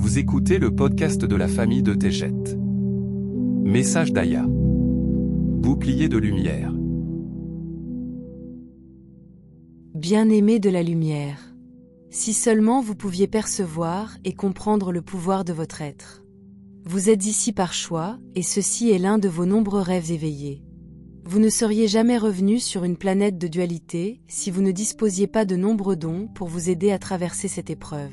Vous écoutez le podcast de la famille de Tejet. Message d'Aya. Bouclier de lumière. Bien-aimé de la lumière, si seulement vous pouviez percevoir et comprendre le pouvoir de votre être. Vous êtes ici par choix, et ceci est l'un de vos nombreux rêves éveillés. Vous ne seriez jamais revenu sur une planète de dualité si vous ne disposiez pas de nombreux dons pour vous aider à traverser cette épreuve.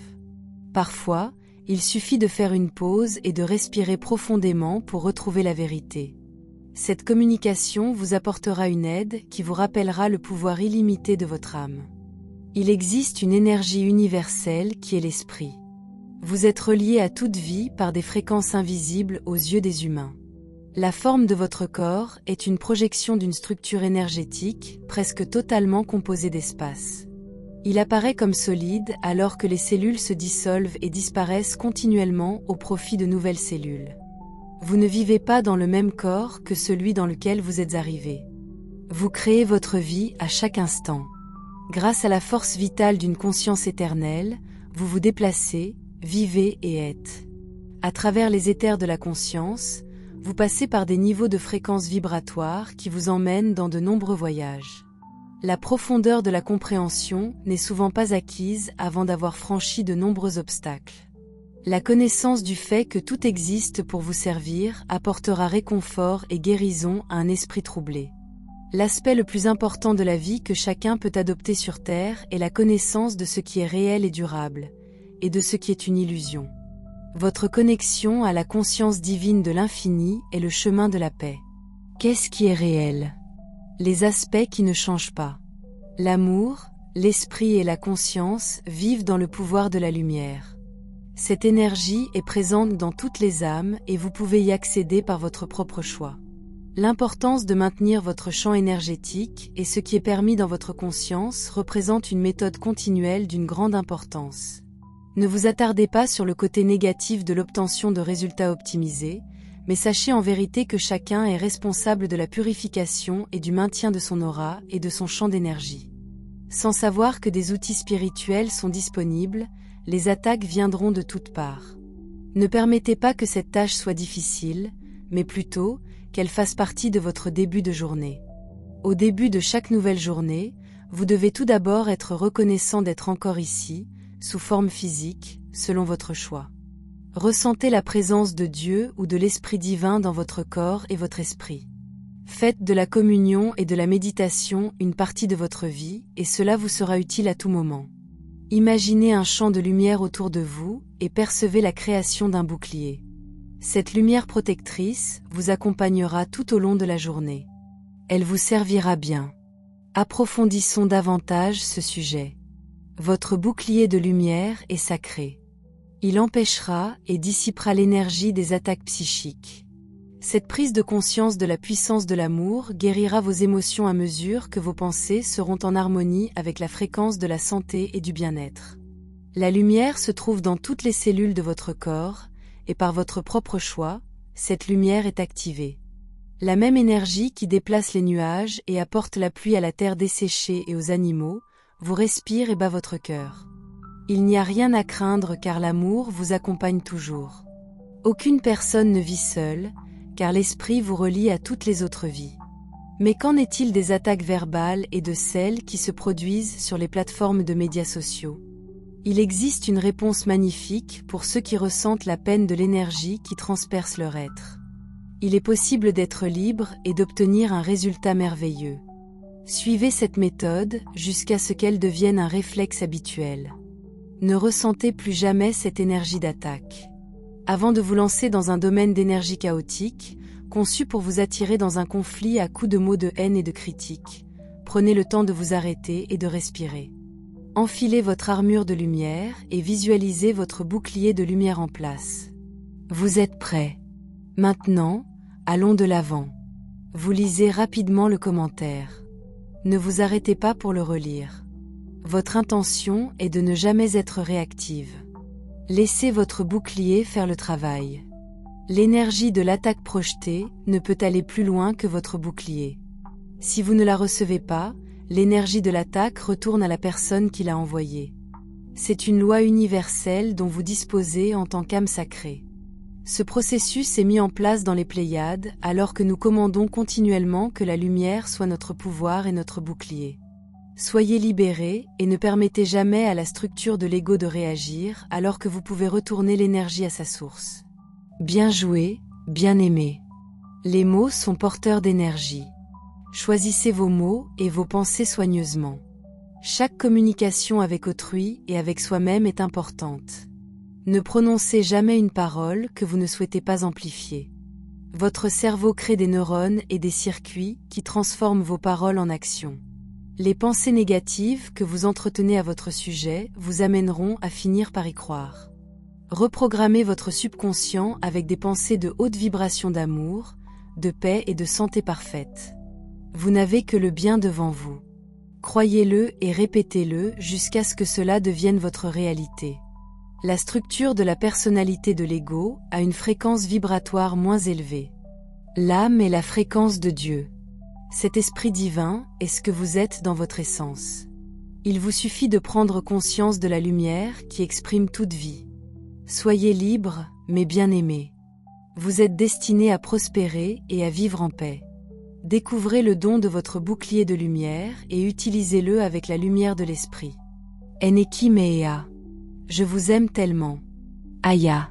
Parfois, il suffit de faire une pause et de respirer profondément pour retrouver la vérité. Cette communication vous apportera une aide qui vous rappellera le pouvoir illimité de votre âme. Il existe une énergie universelle qui est l'esprit. Vous êtes relié à toute vie par des fréquences invisibles aux yeux des humains. La forme de votre corps est une projection d'une structure énergétique presque totalement composée d'espace. Il apparaît comme solide alors que les cellules se dissolvent et disparaissent continuellement au profit de nouvelles cellules. Vous ne vivez pas dans le même corps que celui dans lequel vous êtes arrivé. Vous créez votre vie à chaque instant. Grâce à la force vitale d'une conscience éternelle, vous vous déplacez, vivez et êtes. À travers les éthers de la conscience, vous passez par des niveaux de fréquences vibratoires qui vous emmènent dans de nombreux voyages. La profondeur de la compréhension n'est souvent pas acquise avant d'avoir franchi de nombreux obstacles. La connaissance du fait que tout existe pour vous servir apportera réconfort et guérison à un esprit troublé. L'aspect le plus important de la vie que chacun peut adopter sur Terre est la connaissance de ce qui est réel et durable, et de ce qui est une illusion. Votre connexion à la conscience divine de l'infini est le chemin de la paix. Qu'est-ce qui est réel ? Les aspects qui ne changent pas. L'amour, l'esprit et la conscience vivent dans le pouvoir de la lumière. Cette énergie est présente dans toutes les âmes et vous pouvez y accéder par votre propre choix. L'importance de maintenir votre champ énergétique et ce qui est permis dans votre conscience représente une méthode continuelle d'une grande importance. Ne vous attardez pas sur le côté négatif de l'obtention de résultats optimisés, mais sachez en vérité que chacun est responsable de la purification et du maintien de son aura et de son champ d'énergie. Sans savoir que des outils spirituels sont disponibles, les attaques viendront de toutes parts. Ne permettez pas que cette tâche soit difficile, mais plutôt qu'elle fasse partie de votre début de journée. Au début de chaque nouvelle journée, vous devez tout d'abord être reconnaissant d'être encore ici, sous forme physique, selon votre choix. Ressentez la présence de Dieu ou de l'Esprit divin dans votre corps et votre esprit. Faites de la communion et de la méditation une partie de votre vie, et cela vous sera utile à tout moment. Imaginez un champ de lumière autour de vous et percevez la création d'un bouclier. Cette lumière protectrice vous accompagnera tout au long de la journée. Elle vous servira bien. Approfondissons davantage ce sujet. Votre bouclier de lumière est sacré. Il empêchera et dissipera l'énergie des attaques psychiques. Cette prise de conscience de la puissance de l'amour guérira vos émotions à mesure que vos pensées seront en harmonie avec la fréquence de la santé et du bien-être. La lumière se trouve dans toutes les cellules de votre corps, et par votre propre choix, cette lumière est activée. La même énergie qui déplace les nuages et apporte la pluie à la terre desséchée et aux animaux, vous respire et bat votre cœur. Il n'y a rien à craindre car l'amour vous accompagne toujours. Aucune personne ne vit seule, car l'esprit vous relie à toutes les autres vies. Mais qu'en est-il des attaques verbales et de celles qui se produisent sur les plateformes de médias sociaux ? Il existe une réponse magnifique pour ceux qui ressentent la peine de l'énergie qui transperce leur être. Il est possible d'être libre et d'obtenir un résultat merveilleux. Suivez cette méthode jusqu'à ce qu'elle devienne un réflexe habituel. Ne ressentez plus jamais cette énergie d'attaque. Avant de vous lancer dans un domaine d'énergie chaotique, conçu pour vous attirer dans un conflit à coups de mots de haine et de critiques, prenez le temps de vous arrêter et de respirer. Enfilez votre armure de lumière et visualisez votre bouclier de lumière en place. Vous êtes prêts. Maintenant, allons de l'avant. Vous lisez rapidement le commentaire. Ne vous arrêtez pas pour le relire. Votre intention est de ne jamais être réactive. Laissez votre bouclier faire le travail. L'énergie de l'attaque projetée ne peut aller plus loin que votre bouclier. Si vous ne la recevez pas, l'énergie de l'attaque retourne à la personne qui l'a envoyée. C'est une loi universelle dont vous disposez en tant qu'âme sacrée. Ce processus est mis en place dans les Pléiades alors que nous commandons continuellement que la lumière soit notre pouvoir et notre bouclier. Soyez libérés et ne permettez jamais à la structure de l'ego de réagir alors que vous pouvez retourner l'énergie à sa source. Bien joué, bien aimé. Les mots sont porteurs d'énergie. Choisissez vos mots et vos pensées soigneusement. Chaque communication avec autrui et avec soi-même est importante. Ne prononcez jamais une parole que vous ne souhaitez pas amplifier. Votre cerveau crée des neurones et des circuits qui transforment vos paroles en actions. Les pensées négatives que vous entretenez à votre sujet vous amèneront à finir par y croire. Reprogrammez votre subconscient avec des pensées de haute vibration d'amour, de paix et de santé parfaite. Vous n'avez que le bien devant vous. Croyez-le et répétez-le jusqu'à ce que cela devienne votre réalité. La structure de la personnalité de l'ego a une fréquence vibratoire moins élevée. L'âme est la fréquence de Dieu. Cet esprit divin est ce que vous êtes dans votre essence. Il vous suffit de prendre conscience de la lumière qui exprime toute vie. Soyez libre, mais bien aimé. Vous êtes destiné à prospérer et à vivre en paix. Découvrez le don de votre bouclier de lumière et utilisez-le avec la lumière de l'esprit. Eneki Mea. Je vous aime tellement. Aya.